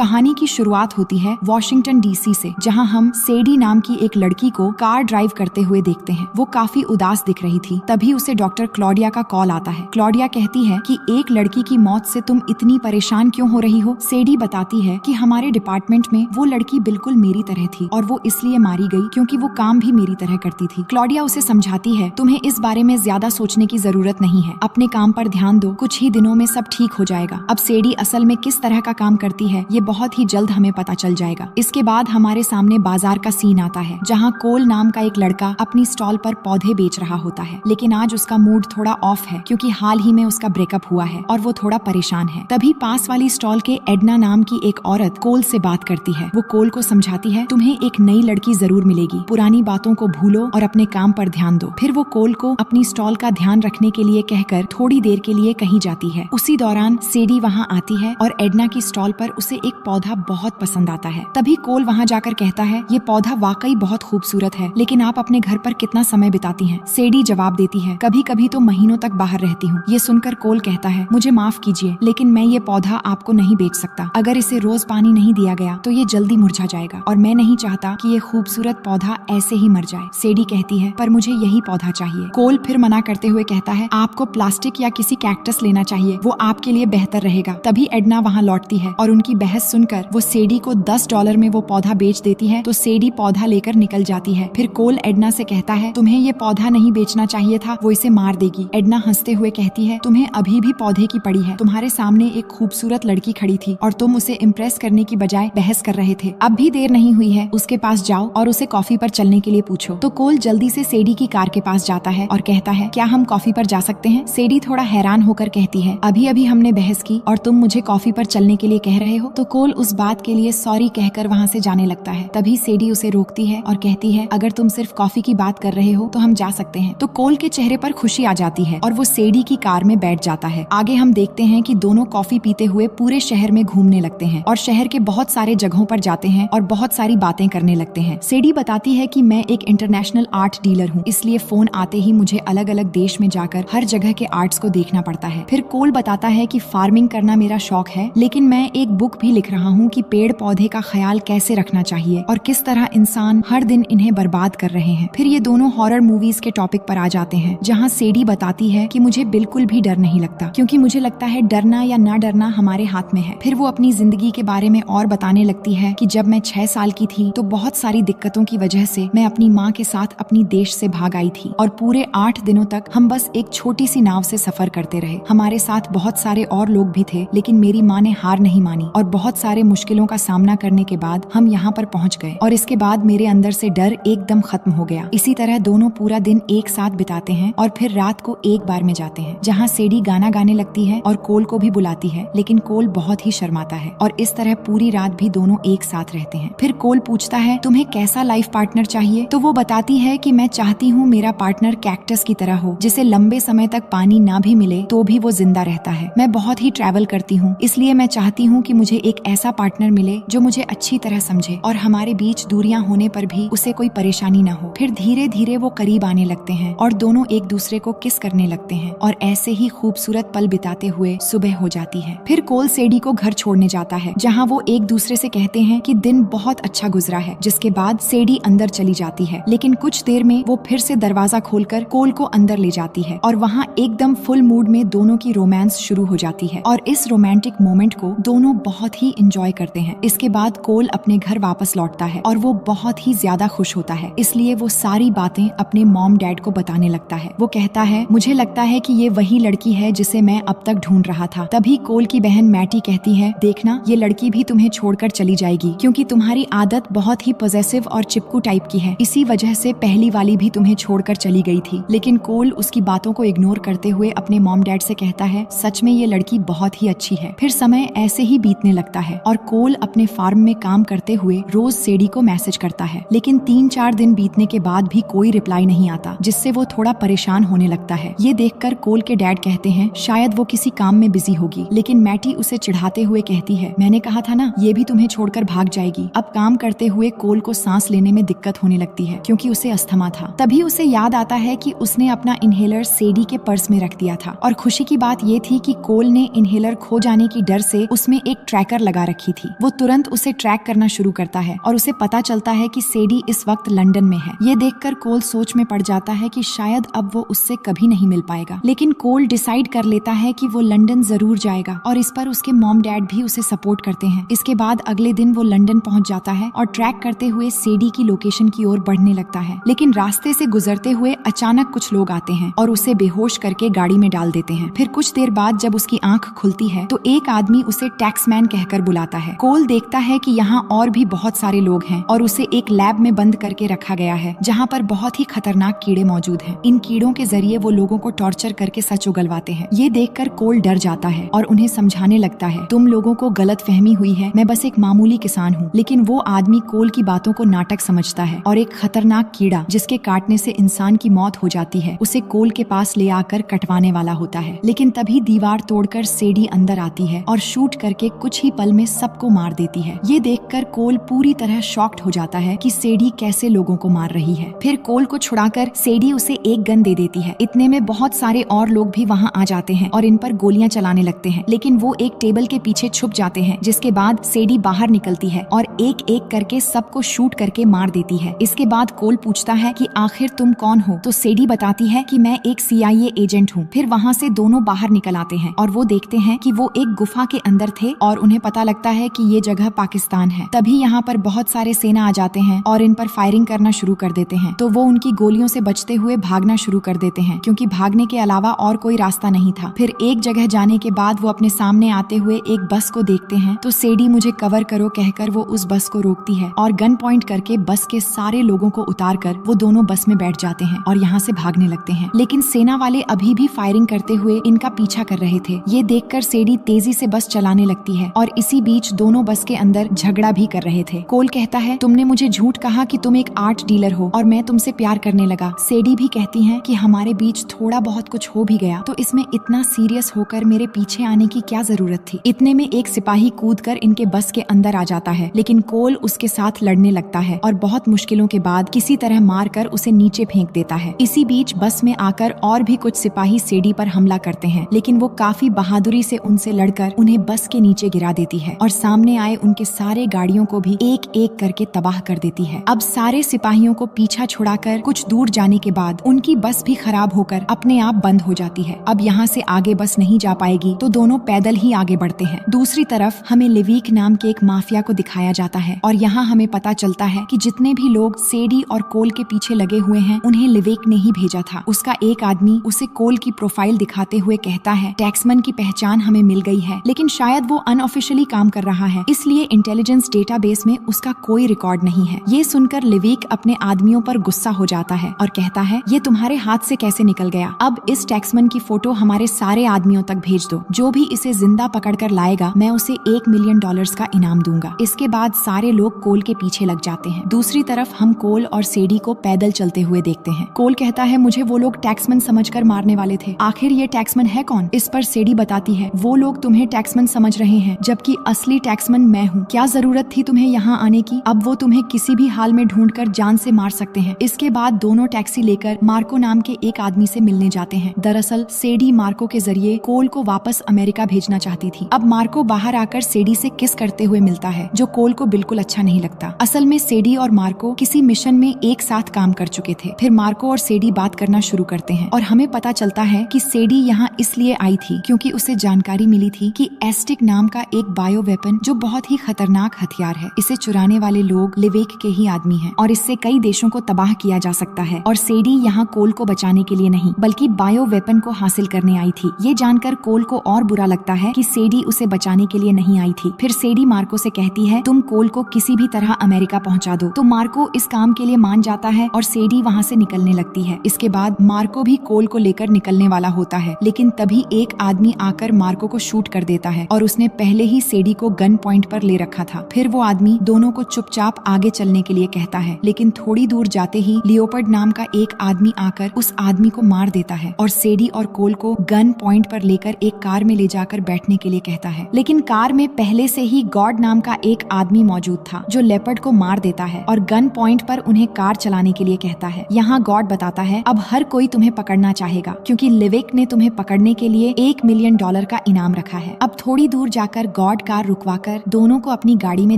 कहानी की शुरुआत होती है वॉशिंगटन डीसी से, जहां हम सेडी नाम की एक लड़की को कार ड्राइव करते हुए देखते हैं। वो काफी उदास दिख रही थी। तभी उसे डॉक्टर क्लॉडिया का कॉल आता है। क्लॉडिया कहती है कि एक लड़की की मौत से तुम इतनी परेशान क्यों हो रही हो। सेडी बताती है कि हमारे डिपार्टमेंट में वो लड़की बिल्कुल मेरी तरह थी और वो इसलिए मारी गई क्योंकि वो काम भी मेरी तरह करती थी। क्लॉडिया उसे समझाती है, तुम्हें इस बारे में ज्यादा सोचने की जरूरत नहीं है, अपने काम पर ध्यान दो, कुछ ही दिनों में सब ठीक हो जाएगा। अब सेडी असल में किस तरह का काम करती है ये बहुत ही जल्द हमें पता चल जाएगा। इसके बाद हमारे सामने बाजार का सीन आता है, जहाँ कोल नाम का एक लड़का अपनी स्टॉल पर पौधे बेच रहा होता है। लेकिन आज उसका मूड थोड़ा ऑफ है क्योंकि हाल ही में उसका ब्रेकअप हुआ है और वो थोड़ा परेशान है। तभी पास वाली स्टॉल के एडना नाम की एक औरत कोल से बात करती है। वो कोल को समझाती है, तुम्हें एक नई लड़की जरूर मिलेगी, पुरानी बातों को भूलो और अपने काम पर ध्यान दो। फिर वो कोल को अपनी स्टॉल का ध्यान रखने के लिए कहकर थोड़ी देर के लिए कहीं जाती है। उसी दौरान सेडी वहाँ आती है और एडना की स्टॉल पर उसे एक पौधा बहुत पसंद आता है। तभी कोल वहाँ जाकर कहता है, ये पौधा वाकई बहुत खूबसूरत है, लेकिन आप अपने घर पर कितना समय बिताती हैं? सेडी जवाब देती है, कभी कभी तो महीनों तक बाहर रहती हूँ। ये सुनकर कोल कहता है, मुझे माफ कीजिए, लेकिन मैं ये पौधा आपको नहीं बेच सकता। अगर इसे रोज पानी नहीं दिया गया तो ये जल्दी मुरझा जाएगा और मैं नहीं चाहता कि ये खूबसूरत पौधा ऐसे ही मर जाए। सेडी कहती है, पर मुझे यही पौधा चाहिए। कोल फिर मना करते हुए कहता है, आपको प्लास्टिक या किसी कैक्टस लेना चाहिए, वो आपके लिए बेहतर रहेगा। तभी एडना वहाँ लौटती है और उनकी बहस सुनकर वो सेडी को $10 में वो पौधा बेच देती है। तो सेडी पौधा लेकर निकल जाती है। फिर कोल एडना से कहता है, तुम्हें ये पौधा नहीं बेचना चाहिए था, वो इसे मार देगी। एडना हंसते हुए कहती है, तुम्हें अभी भी पौधे की पड़ी है, तुम्हारे सामने एक खूबसूरत लड़की खड़ी थी और तुम उसे इम्प्रेस करने की बजाय बहस कर रहे थे। अब भी देर नहीं हुई है, उसके पास जाओ और उसे कॉफी पर चलने के लिए पूछो। तो कोल जल्दी से सेडी की कार के पास जाता है और कहता है, क्या हम कॉफी पर जा सकते हैं? सेडी थोड़ा हैरान होकर कहती है, अभी अभी हमने बहस की और तुम मुझे कॉफी पर चलने के लिए कह रहे हो? तो कोल उस बात के लिए सॉरी कहकर वहाँ से जाने लगता है। तभी सेडी उसे रोकती है और कहती है, अगर तुम सिर्फ कॉफी की बात कर रहे हो तो हम जा सकते हैं। तो कोल के चेहरे पर खुशी आ जाती है और वो सेडी की कार में बैठ जाता है। आगे हम देखते हैं कि दोनों कॉफी पीते हुए पूरे शहर में घूमने लगते हैं और शहर के बहुत सारे जगहों पर जाते हैं और बहुत सारी बातें करने लगते हैं। सेडी बताती है कि मैं एक इंटरनेशनल आर्ट डीलर हूँ, इसलिए फोन आते ही मुझे अलग अलग देश में जाकर हर जगह के आर्ट्स को देखना पड़ता है। फिर कोल बताता है कि फार्मिंग करना मेरा शौक है, लेकिन मैं एक बुक भी लिख रहा हूँ कि पेड़ पौधे का ख्याल कैसे रखना चाहिए और किस तरह इंसान हर दिन इन्हें बर्बाद कर रहे हैं। फिर ये दोनों हॉरर मूवीज के टॉपिक पर आ जाते हैं, जहाँ सेडी बताती है कि मुझे बिल्कुल भी डर नहीं लगता, क्योंकि मुझे लगता है डरना या ना डरना हमारे हाथ में है। फिर वो अपनी जिंदगी के बारे में और बताने लगती है कि जब मैं 6 साल की थी तो बहुत सारी दिक्कतों की वजह से मैं अपनी माँ के साथ अपनी देश से भाग आई थी और पूरे 8 दिनों तक हम बस एक छोटी सी नाव से सफर करते रहे। हमारे साथ बहुत सारे और लोग भी थे, लेकिन मेरी माँ ने हार नहीं मानी और बहुत सारे मुश्किलों का सामना करने के बाद हम यहाँ पर पहुँच गए और इसके बाद मेरे अंदर से डर एकदम खत्म हो गया। इसी तरह दोनों पूरा दिन एक साथ बिताते हैं और फिर रात को एक बार में जाते हैं, जहाँ सेडी गाना गाने लगती है और कोल को भी बुलाती है, लेकिन कोल बहुत ही शर्माता है और इस तरह पूरी रात भी दोनों एक साथ रहते हैं। फिर कोल पूछता है, तुम्हें कैसा लाइफ पार्टनर चाहिए? तो वो बताती है कि मैं चाहती हूँ मेरा पार्टनर कैक्टस की तरह हो, जिसे लंबे समय तक पानी ना भी मिले तो भी वो जिंदा रहता है। मैं बहुत ही ट्रैवल करती हूँ, इसलिए मैं चाहती हूँ कि मुझे एक ऐसा पार्टनर मिले जो मुझे अच्छी तरह समझे और हमारे बीच दूरियां होने पर भी उसे कोई परेशानी ना हो। फिर धीरे धीरे वो करीब आने लगते हैं और दोनों एक दूसरे को किस करने लगते हैं और ऐसे ही खूबसूरत पल बिताते हुए सुबह हो जाती है। फिर कोल सेडी को घर छोड़ने जाता है, जहाँ वो एक दूसरे से कहते हैं कि दिन बहुत अच्छा गुजरा है, जिसके बाद सेडी अंदर चली जाती है। लेकिन कुछ देर में वो फिर से दरवाजा खोलकर कोल को अंदर ले जाती है और वहाँ एकदम फुल मूड में दोनों की रोमांस शुरू हो जाती है और इस रोमांटिक मोमेंट को दोनों बहुत ही एंजॉय करते हैं। इसके बाद कोल अपने घर वापस लौटता है और वो बहुत ही ज्यादा खुश होता है, इसलिए वो सारी बातें अपने मॉम डैड को बताने लगता है। वो कहता है, मुझे लगता है कि ये वही लड़की है जिसे मैं अब तक ढूंढ रहा था। तभी कोल की बहन मैटी कहती है, देखना ये लड़की भी तुम्हें छोड़कर चली जाएगी, क्योंकि तुम्हारी आदत बहुत ही पॉसेसिव और चिपकू टाइप की है, इसी वजह से पहली वाली भी तुम्हें छोड़कर चली गई थी। लेकिन कोल उसकी बातों को इग्नोर करते हुए अपने मॉम डैड से कहता है, सच में ये लड़की बहुत ही अच्छी है। फिर समय ऐसे ही बीतने लगता है और कोल अपने फार्म में काम करते हुए रोज सेडी को मैसेज करता है, लेकिन 3-4 दिन बीतने के बाद भी कोई रिप्लाई नहीं आता, जिससे वो थोड़ा परेशान होने लगता है। ये देखकर कोल के डैड कहते हैं, शायद वो किसी काम में बिजी होगी। लेकिन मैटी उसे चिढ़ाते हुए कहती है, मैंने कहा था ना, ये भी तुम्हें छोड़कर भाग जाएगी। अब काम करते हुए कोल को सांस लेने में दिक्कत होने लगती है, क्योंकि उसे अस्थमा था। तभी उसे याद आता है कि उसने अपना इनहेलर सेडी के पर्स में रख दिया था और खुशी की बात ये थी कि कोल ने इनहेलर खो जाने की डर से उसमें एक ट्रैकर लगा रखी थी। वो तुरंत उसे ट्रैक करना शुरू करता है और उसे पता चलता है कि सेडी इस वक्त लंदन में है। ये देखकर कोल सोच में पड़ जाता है कि शायद अब वो उससे कभी नहीं मिल पाएगा, लेकिन कोल डिसाइड कर लेता है कि वो लंदन जरूर जाएगा और इस पर उसके मॉम डैड भी उसे सपोर्ट करते हैं। इसके बाद अगले दिन वो लंदन पहुंच जाता है और ट्रैक करते हुए सेडी की लोकेशन की ओर बढ़ने लगता है, लेकिन रास्ते से गुजरते हुए अचानक कुछ लोग आते हैं और उसे बेहोश करके गाड़ी में डाल देते हैं। फिर कुछ देर बाद जब उसकी आंख खुलती है तो एक आदमी उसे टैक्समैन कहकर बुलाता है। कोल देखता है कि यहाँ और भी बहुत सारे लोग हैं और उसे एक लैब में बंद करके रखा गया है जहाँ पर बहुत ही खतरनाक कीड़े मौजूद हैं। इन कीड़ों के जरिए वो लोगों को टॉर्चर करके सच उगलवाते हैं। ये देखकर कोल डर जाता है और उन्हें समझाने लगता है, तुम लोगों को गलत फहमी हुई है, मैं बस एक मामूली किसान हूँ। लेकिन वो आदमी कोल की बातों को नाटक समझता है और एक खतरनाक कीड़ा जिसके काटने से इंसान की मौत हो जाती है उसे कोल के पास ले आकर कटवाने वाला होता है। लेकिन तभी दीवार तोड़कर सेडी अंदर आती है और शूट करके कुछ ही पल में सबको मार देती है। ये देखकर कोल पूरी तरह शॉक्ड हो जाता है कि सेडी कैसे लोगों को मार रही है। फिर कोल को छुड़ाकर सेडी उसे एक गन दे देती है। इतने में बहुत सारे और लोग भी वहाँ आ जाते हैं और इन पर गोलियां चलाने लगते हैं, लेकिन वो एक टेबल के पीछे छुप जाते हैं, जिसके बाद सेडी बाहर निकलती है और एक एक करके सबको शूट करके मार देती है। इसके बाद कोल पूछता है कि आखिर तुम कौन हो, तो सेडी बताती है कि मैं एक CIA एजेंट हूँ। फिर वहाँ से दोनों बाहर निकल आते हैं और वो देखते हैं कि वो एक गुफा के अंदर थे और उन्हें पता लगता है कि ये जगह पाकिस्तान है। तभी यहाँ पर बहुत सारे सेना आ जाते हैं और इन पर फायरिंग करना शुरू कर देते हैं, तो वो उनकी गोलियों से बचते हुए भागना शुरू कर देते हैं क्योंकि भागने के अलावा और कोई रास्ता नहीं था। फिर एक जगह जाने के बाद वो अपने सामने आते हुए एक बस को देखते हैं, तो सेडी मुझे कवर करो कहकर वो उस बस को रोकती है और गन पॉइंट करके बस के सारे लोगों को उतार कर वो दोनों बस में बैठ जाते हैं और यहाँ से भागने लगते हैं। लेकिन सेना वाले अभी भी फायरिंग करते हुए इनका पीछा कर रहे थे। ये देखकर सेडी तेजी से बस चलाने लगती है और इसी बीच दोनों बस के अंदर झगड़ा भी कर रहे थे। कोल कहता है, तुमने मुझे झूठ कहा कि तुम एक आर्ट डीलर हो और मैं तुमसे प्यार करने लगा। सेडी भी कहती है कि हमारे बीच थोड़ा बहुत कुछ हो भी गया तो इसमें इतना सीरियस होकर मेरे पीछे आने की क्या जरूरत थी। इतने में एक सिपाही कूदकर इनके बस के अंदर आ जाता है, लेकिन कोल उसके साथ लड़ने लगता है और बहुत मुश्किलों के बाद किसी तरह मारकर उसे नीचे फेंक देता है। इसी बीच बस में आकर और भी कुछ सिपाही सेडी पर हमला करते हैं, लेकिन वो काफी बहादुरी से उनसे लड़कर उन्हें बस के नीचे गिरा देती है और सामने आए उनके सारे गाड़ियों को भी एक एक करके तबाह कर देती है। अब सारे सिपाहियों को पीछा छुड़ाकर कुछ दूर जाने के बाद उनकी बस भी खराब होकर अपने आप बंद हो जाती है। अब यहाँ से आगे बस नहीं जा पाएगी तो दोनों पैदल ही आगे बढ़ते हैं। दूसरी तरफ हमें लिविक नाम के एक माफिया को दिखाया जाता है और यहाँ हमें पता चलता है कि जितने भी लोग सेडी और कोल के पीछे लगे हुए हैं उन्हें लिविक ने ही भेजा था। उसका एक आदमी उसे कोल की प्रोफाइल दिखाते हुए कहता है, टैक्समैन की पहचान हमें मिल गई है, लेकिन शायद वो अनऑफिशियली काम कर रहा है, इसलिए इंटेलिजेंस डेटाबेस में उसका कोई रिकॉर्ड नहीं है। ये सुनकर लिविक अपने आदमियों पर गुस्सा हो जाता है और कहता है, ये तुम्हारे हाथ से कैसे निकल गया। अब इस टैक्समैन की फोटो हमारे सारे आदमियों तक भेज दो। जो भी इसे जिंदा पकड़ कर लाएगा मैं उसे $1 मिलियन का इनाम दूंगा। इसके बाद सारे लोग कोल के पीछे लग जाते हैं। दूसरी तरफ हम कोल और सेडी को पैदल चलते हुए देखते हैं। कोल कहता है, मुझे वो लोग टैक्समैन समझकर मारने वाले थे, आखिर ये टैक्समैन है कौन। इस पर सेडी बताती है, वो लोग तुम्हें टैक्समैन समझ रहे हैं जबकि असली टैक्समैन मैं हूँ। क्या जरूरत थी तुम्हें यहाँ आने की, अब वो तुम्हें किसी भी हाल में ढूंढकर जान से मार सकते हैं। इसके बाद दोनों टैक्सी लेकर मार्को नाम के एक आदमी से मिलने जाते हैं। दरअसल सेडी मार्को के जरिए कोल को वापस अमेरिका भेजना चाहती थी। अब मार्को बाहर आकर सेडी से किस करते हुए मिलता है, जो कोल को बिल्कुल अच्छा नहीं लगता। असल में सेडी और मार्को किसी मिशन में एक साथ काम कर चुके थे। फिर मार्को और सेडी बात करना शुरू करते हैं और हमें पता चलता है कि सेडी यहाँ इसलिए आई थी क्योंकि उसे जानकारी मिली थी कि एस्टिक नाम का एक बायो वेपन जो बहुत ही खतरनाक हथियार है, इसे चुराने वाले लोग लिवेक के ही आदमी हैं और इससे कई देशों को तबाह किया जा सकता है। और सेडी यहाँ कोल को बचाने के लिए नहीं बल्कि बायो वेपन को हासिल करने आई थी। ये जानकर कोल को और बुरा लगता है कि सेडी उसे बचाने के लिए नहीं आई थी। फिर सेडी मार्को से कहती है, तुम कोल को किसी भी तरह अमेरिका पहुंचा दो। तो मार्को इस काम के लिए मान जाता है और सेडी वहाँ से निकलने लगती है। इसके बाद मार्को भी कोल को लेकर निकलने वाला होता है, लेकिन तभी एक आदमी आकर मार्को को शूट कर देता है और उसने पहले ही सेडी को गन पॉइंट पर ले रखा था। फिर वो आदमी दोनों को चुपचाप आगे चलने के लिए कहता है, लेकिन थोड़ी दूर जाते ही लियोपर्ड नाम का एक आदमी आकर उस आदमी को मार देता है और सेडी और कोल को गन पॉइंट पर लेकर एक कार में ले जाकर बैठने के लिए कहता है। लेकिन कार में पहले से ही गॉड नाम का एक आदमी मौजूद था जो लेपर्ड को मार देता है और गन पॉइंट पर उन्हें कार चलाने के लिए कहता है। यहाँ गॉड बताता है, अब हर कोई तुम्हें पकड़ना चाहेगा क्योंकि लिविक ने तुम्हें पकड़ने के लिए $1 मिलियन का इनाम रखा है। अब थोड़ी दूर जाकर गॉड गॉड कार रुकवाकर दोनों को अपनी गाड़ी में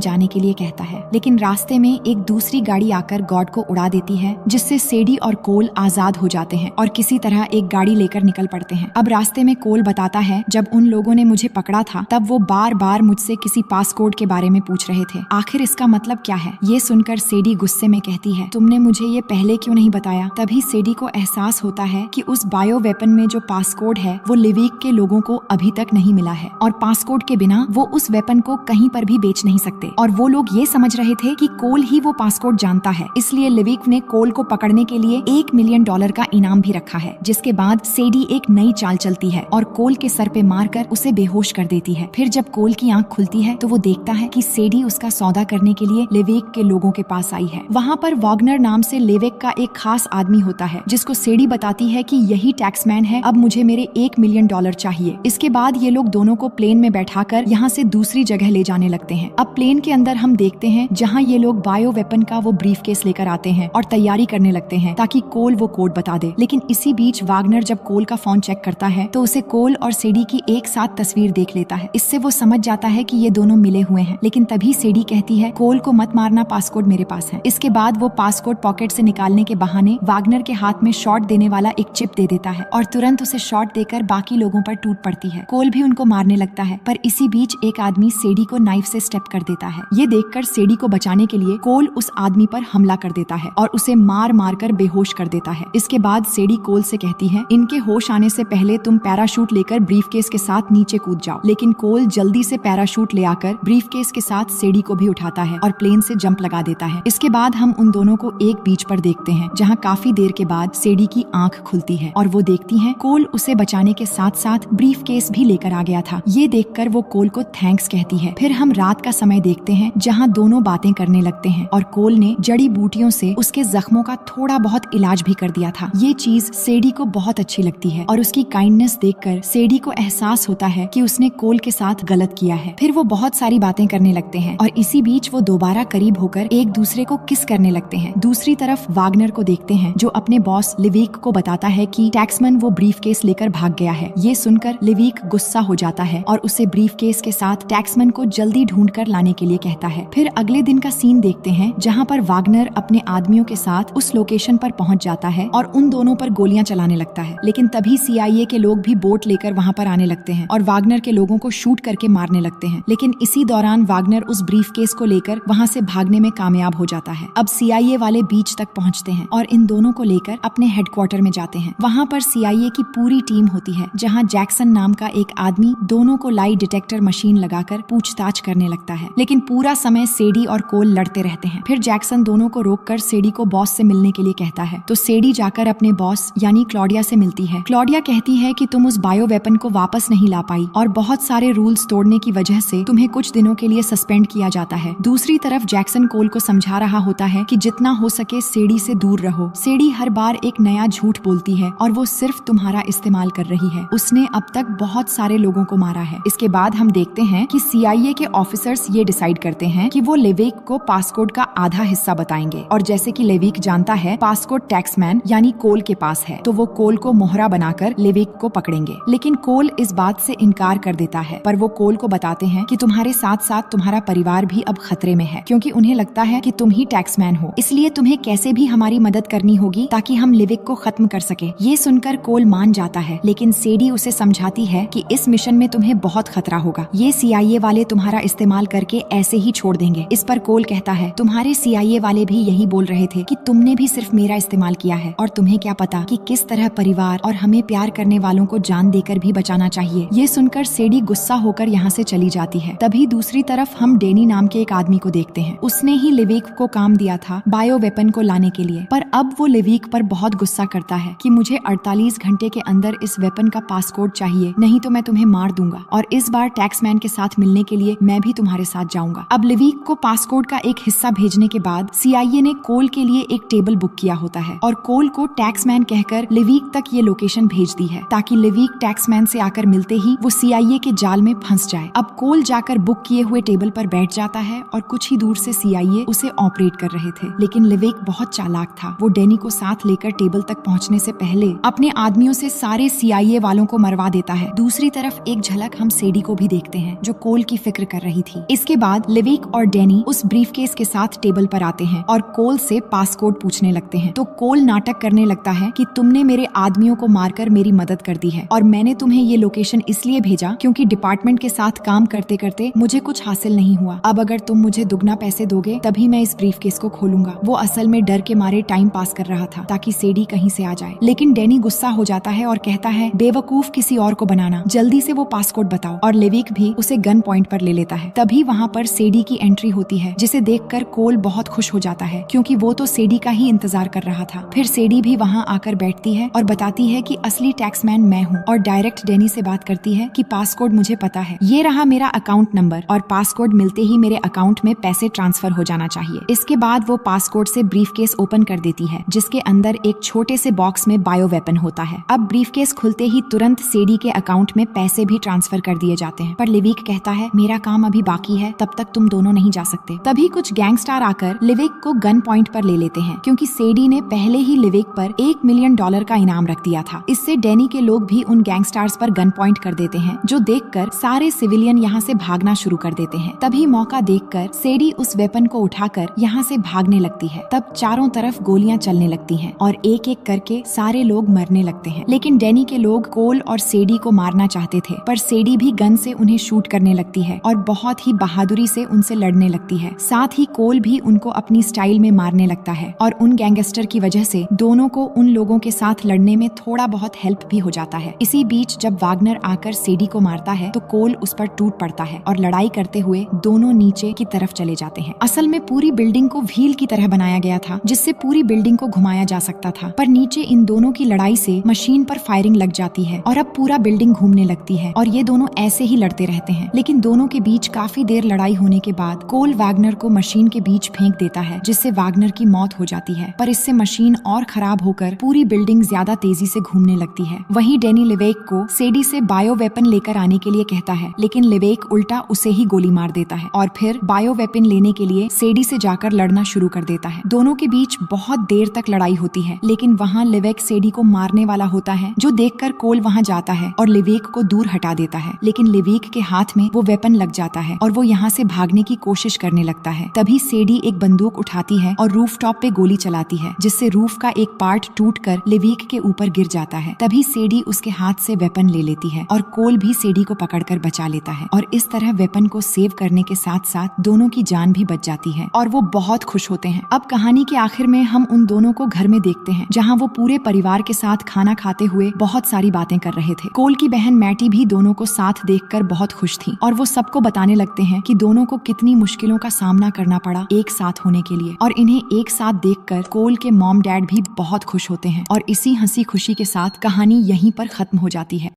जाने के लिए कहता है, लेकिन रास्ते में एक दूसरी गाड़ी आकर गॉड को उड़ा देती है, जिससे सेडी और कोल आजाद हो जाते हैं और किसी तरह एक गाड़ी लेकर निकल पड़ते हैं। अब रास्ते में कोल बताता है, जब उन लोगों ने मुझे पकड़ा था तब वो बार बार मुझसे किसी पासकोड के बारे में पूछ रहे थे, आखिर इसका मतलब क्या है? ये सुनकर सेडी गुस्से में कहती है, तुमने मुझे ये पहले क्यों नहीं बताया? तभी सेडी को एहसास होता है कि उस बायो वेपन में जो पासकोड है वो लिविक के लोगों को अभी तक नहीं मिला है और पासकोड के बिना वो उस वेपन को कहीं पर भी बेच नहीं सकते। और वो लोग ये समझ रहे थे कि कोल ही वो पासकोड जानता है, इसलिए लिविक ने कोल को पकड़ने के लिए $1 मिलियन का इनाम भी रखा है। जिसके बाद सेडी एक नई चाल चलती है और कोल के सर पे मारकर उसे बेहोश कर देती है। फिर जब कोल की आंख खुलती है तो वो देखता है कि सेडी उसका सौदा करने के लिए लिविक के लोगों के पास आई है। वहाँ पर वॉगनर नाम से लिविक का एक खास आदमी होता है, जिसको सेडी बताती है कि यही टैक्समैन है, अब मुझे मेरे $1 मिलियन चाहिए। इसके बाद ये लोग दोनों को प्लेन में बैठाकर यहाँ से दूसरी जगह ले जाने लगते हैं। अब प्लेन के अंदर हम देखते हैं जहाँ ये लोग बायो वेपन का वो ब्रीफकेस लेकर आते हैं और तैयारी करने लगते हैं ताकि कोल वो कोड बता दे। लेकिन इसी बीच वागनर जब कोल का फोन चेक करता है तो उसे कोल और सेडी की एक साथ तस्वीर देख लेता है। इससे वो समझ जाता है कि ये दोनों मिले हुए हैं। लेकिन तभी सेडी कहती है, कोल को मत मारना, पासकोड मेरे पास है। इसके बाद वो पासकोड पॉकेट से निकालने के बहाने वागनर के हाथ में शॉट देने वाला एक चिप दे देता है और तुरंत उसे शॉट देकर बाकी लोगों पर टूट पड़ती है। कोल भी उनको मारने लगता है, पर इसी बीच एक आदमी सेडी को नाइफ से स्टेप कर देता है। ये देखकर सेडी को बचाने के लिए कोल उस आदमी पर हमला कर देता है और उसे मार मार कर बेहोश कर देता है। इसके बाद सेडी कोल से कहती है, इनके होश आने से पहले तुम पैराशूट लेकर ब्रीफकेस के साथ नीचे कूद जाओ। लेकिन कोल जल्दी से पैराशूट ले आकर ब्रीफकेस के साथ सेडी को भी उठाता है और प्लेन से जंप लगा देता है। इसके बाद हम उन दोनों को एक बीच पर देखते हैं जहाँ काफी देर के बाद सेडी की आंख खुलती है और वो देखती है कोल उसे बचाने के साथ साथ ब्रीफकेस भी लेकर आ गया था। ये देखकर वो कोल को थैंक्स कहती है। फिर हम रात का समय देखते हैं जहाँ दोनों बातें करने लगते हैं और कोल ने जड़ी बूटियों से उसके जख्मों का थोड़ा बहुत इलाज भी कर दिया था। ये चीज सेडी को बहुत अच्छी लगती है और उसकी काइंडनेस देखकर सेडी को एहसास होता है कि उसने कोल के साथ गलत किया है। फिर वो बहुत सारी बातें करने लगते हैं और इसी बीच वो दोबारा करीब होकर एक दूसरे को किस करने लगते हैं। दूसरी तरफ वागनर को देखते हैं जो अपने बॉस लिविक को बताता है कि टैक्समैन वो ब्रीफकेस लेकर भाग गया है। ये सुनकर लिविक गुस्सा हो जाता है और उसे ब्रीफकेस के साथ टैक्समैन को जल्दी ढूंढकर लाने के लिए कहता है। फिर अगले दिन का सीन देखते हैं जहाँ पर वागनर अपने आदमियों के साथ उस लोकेशन पर पहुँच जाता है और उन दोनों पर गोलियां चलाने लगता है। लेकिन तभी CIA के लोग भी बोट लेकर वहाँ पर आने लगते हैं और वागनर के लोगों को शूट करके मारने लगते हैं। लेकिन इसी दौरान वागनर उस ब्रीफकेस को लेकर वहाँ से भागने में कामयाब हो जाता है। अब CIA वाले बीच तक पहुँचते हैं और इन दोनों को लेकर अपने हेडक्वार्टर में जाते हैं। वहाँ पर CIA की पूरी टीम होती है जहाँ जैक्सन नाम का एक आदमी दोनों को लाई डिटेक्टर मशीन लगाकर पूछताछ करने लगता है। लेकिन पूरा समय सेडी और कोल लड़ते रहते हैं। फिर जैक्सन दोनों को रोककर सेडी को बॉस से मिलने के लिए कहता है तो सेडी जाकर अपने बॉस यानी क्लॉडिया से मिलती है। क्लॉडिया कहती है कि तुम उस बायो वेपन को वापस नहीं ला पाई और बहुत सारे रूल्स तोड़ने की वजह से तुम्हें कुछ दिनों के लिए सस्पेंड किया जाता है। दूसरी तरफ जैक्सन कोल को समझा रहा होता है कि जितना हो सके सेडी से दूर रहो। सेडी हर बार एक नया झूठ बोलती है और वो सिर्फ तुम्हारा इस्तेमाल कर रही है। उसने अब तक बहुत सारे लोगों को मारा है। इसके बाद हम देखते हैं कि CIA के ऑफिसर्स ये डिसाइड करते हैं कि वो लिविक को पासकोड का आधा हिस्सा बताएंगे और जैसे कि लिविक जानता है पासकोड टैक्समैन यानी कोल के पास है तो वो कोल को मोहरा बनाकर लिविक को पकड़ेंगे। लेकिन कोल इस बात से इनकार कर देता है, पर वो कोल को बताते हैं कि तुम्हारे साथ साथ तुम्हारा परिवार भी अब खतरे में है क्योंकि उन्हें लगता है कि तुम ही टैक्समैन हो, इसलिए तुम्हें कैसे भी हमारी मदद करनी होगी ताकि हम लिविक को खत्म कर सके। ये सुनकर कोल मान जाता है, लेकिन सेडी उसे समझाती है कि इस मिशन में तुम्हें बहुत खतरा होगा। ये CIA वाले तुम्हारा इस्तेमाल करके ऐसे ही छोड़ देंगे। इस पर कोल कहता है तुम्हारे CIA वाले भी यही बोल रहे थे कि तुमने भी सिर्फ मेरा इस्तेमाल किया है और तुम्हें क्या पता कि किस तरह परिवार और हमें प्यार करने वालों को जान देकर भी बचाना चाहिए। ये सुनकर सेडी गुस्सा होकर यहाँ से चली जाती है। तभी दूसरी तरफ हम डेनी नाम के एक आदमी को देखते हैं। उसने ही लिविक को काम दिया था बायो वेपन को लाने के लिए, पर अब वो लिविक पर बहुत गुस्सा करता है कि मुझे 48 घंटे के अंदर इस वेपन का पासकोड चाहिए, नहीं तो मैं तुम्हें मार दूंगा और इस बार टैक्समैन के साथ मिलने के लिए मैं भी तुम्हारे साथ जाऊंगा। अब लिविक को पासकोड का एक हिस्सा भेजने के बाद CIA ने कोल के लिए एक टेबल बुक किया होता है और कोल को टैक्समैन कहकर लिविक तक ये लोकेशन भेज दी है ताकि लिविक टैक्समैन से आकर मिलते ही वो CIA के जाल में फंस जाए। अब कोल जाकर बुक किए हुए टेबल पर बैठ जाता है और कुछ ही दूर से CIA उसे ऑपरेट कर रहे थे। लेकिन लिविक बहुत चालाक था। वो डेनी को साथ लेकर टेबल तक पहुंचने से पहले अपने आदमियों से सारे CIA वालों को मरवा देता है। दूसरी तरफ एक झलक हम सेडी को भी देखते हैं हैं जो कोल की फिक्र कर रही थी। इसके बाद लिविक और डैनी उस ब्रीफकेस के साथ टेबल पर आते हैं और कोल से पासकोड पूछने लगते हैं। तो कोल नाटक करने लगता है कि तुमने मेरे आदमियों को मारकर मेरी मदद कर दी है और मैंने तुम्हें ये लोकेशन इसलिए भेजा क्योंकि डिपार्टमेंट के साथ काम करते करते मुझे कुछ हासिल नहीं हुआ। अब अगर तुम मुझे दुगना पैसे दोगे तभी मैं इस ब्रीफकेस को खोलूंगा। वो असल में डर के मारे टाइम पास कर रहा था ताकि सेडी कहीं से आ जाए, लेकिन डैनी गुस्सा हो जाता है और कहता है बेवकूफ किसी और को बनाना, जल्दी से वो पासकोड बताओ। और लिविक भी उसे गन पॉइंट पर ले लेता है। तभी वहाँ पर सेडी की एंट्री होती है जिसे देखकर कोल बहुत खुश हो जाता है क्योंकि वो तो सेडी का ही इंतजार कर रहा था। फिर सेडी भी वहाँ आकर बैठती है और बताती है कि असली टैक्समैन मैं हूँ और डायरेक्ट डैनी से बात करती है कि पासकोड मुझे पता है, ये रहा मेरा अकाउंट नंबर और पासकोड मिलते ही मेरे अकाउंट में पैसे ट्रांसफर हो जाना चाहिए। इसके बाद वो पासकोड से ब्रीफकेस ओपन कर देती है जिसके अंदर एक छोटे से बॉक्स में बायो वेपन होता है। अब ब्रीफकेस खुलते ही तुरंत सेडी के अकाउंट में पैसे भी ट्रांसफर कर दिए जाते हैं, पर लिविक कहता है मेरा काम अभी बाकी है, तब तक तुम दोनों नहीं जा सकते। तभी कुछ गैंगस्टर आकर लिविक को गन पॉइंट पर ले लेते हैं क्योंकि सेडी ने पहले ही लिविक पर $1 मिलियन का इनाम रख दिया था। इससे डैनी के लोग भी उन गैंगस्टर्स पर गन पॉइंट कर देते हैं जो देखकर सारे सिविलियन यहाँ से भागना शुरू कर देते हैं। तभी मौका देखकर सेडी उस वेपन को उठाकर यहाँ से भागने लगती है। तब चारों तरफ गोलियां चलने लगती हैं और एक एक करके सारे लोग मरने लगते हैं, लेकिन डैनी के लोग कोल और सेडी को मारना चाहते थे, पर सेडी भी गन से उन्हें शूट करने लगती है और बहुत ही बहादुरी से उनसे लड़ने लगती है। साथ ही कोल भी उनको अपनी स्टाइल में मारने लगता है और उन गैंगस्टर की वजह से दोनों को उन लोगों के साथ लड़ने में थोड़ा बहुत हेल्प भी हो जाता है। इसी बीच जब वागनर आकर सेडी को मारता है तो कोल उस पर टूट पड़ता है और लड़ाई करते हुए दोनों नीचे की तरफ चले जाते हैं। असल में पूरी बिल्डिंग को व्हील की तरह बनाया गया था जिससे पूरी बिल्डिंग को घुमाया जा सकता था, पर नीचे इन दोनों की लड़ाई से मशीन पर फायरिंग लग जाती है और अब पूरा बिल्डिंग घूमने लगती है और ये दोनों ऐसे ही लड़ते रहते हैं। लेकिन दोनों के बीच काफी देर लड़ाई होने के बाद कोल वागनर को मशीन के बीच फेंक देता है जिससे वागनर की मौत हो जाती है, पर इससे मशीन और खराब होकर पूरी बिल्डिंग ज्यादा तेजी से घूमने लगती है। वहीं डैनी लिवेक को सेडी से बायो वेपन लेकर आने के लिए कहता है, लेकिन लिवेक उल्टा उसे ही गोली मार देता है और फिर बायो वेपन लेने के लिए सेडी से जाकर लड़ना शुरू कर देता है। दोनों के बीच बहुत देर तक लड़ाई होती है, लेकिन वहाँ लिवेक सेडी को मारने वाला होता है जो देखकर कोल वहाँ जाता है और लिवेक को दूर हटा देता है, लेकिन लिवेक के हाथ में वो वेपन लग जाता है और वो यहाँ से भागने की कोशिश करने लगता है। तभी सेडी एक बंदूक उठाती है और रूफटॉप पे गोली चलाती है जिससे रूफ का एक पार्ट टूटकर लिवेक के ऊपर गिर जाता है। तभी सेडी उसके हाथ से वेपन ले लेती है और कोल भी सेडी को पकड़कर बचा लेता है और इस तरह वेपन को सेव करने के साथ साथ दोनों की जान भी बच जाती है और वो बहुत खुश होते हैं। अब कहानी के आखिर में हम उन दोनों को घर में देखते हैं जहाँ वो पूरे परिवार के साथ खाना खाते हुए बहुत सारी बातें कर रहे थे। कोल की बहन मैटी भी दोनों को साथ देखकर बहुत खुश थी और वो सबको बताने लगते हैं कि दोनों को कितनी मुश्किलों का सामना करना पड़ा एक साथ होने के लिए, और इन्हें एक साथ देखकर कोल के मॉम डैड भी बहुत खुश होते हैं और इसी हंसी खुशी के साथ कहानी यहीं पर खत्म हो जाती है।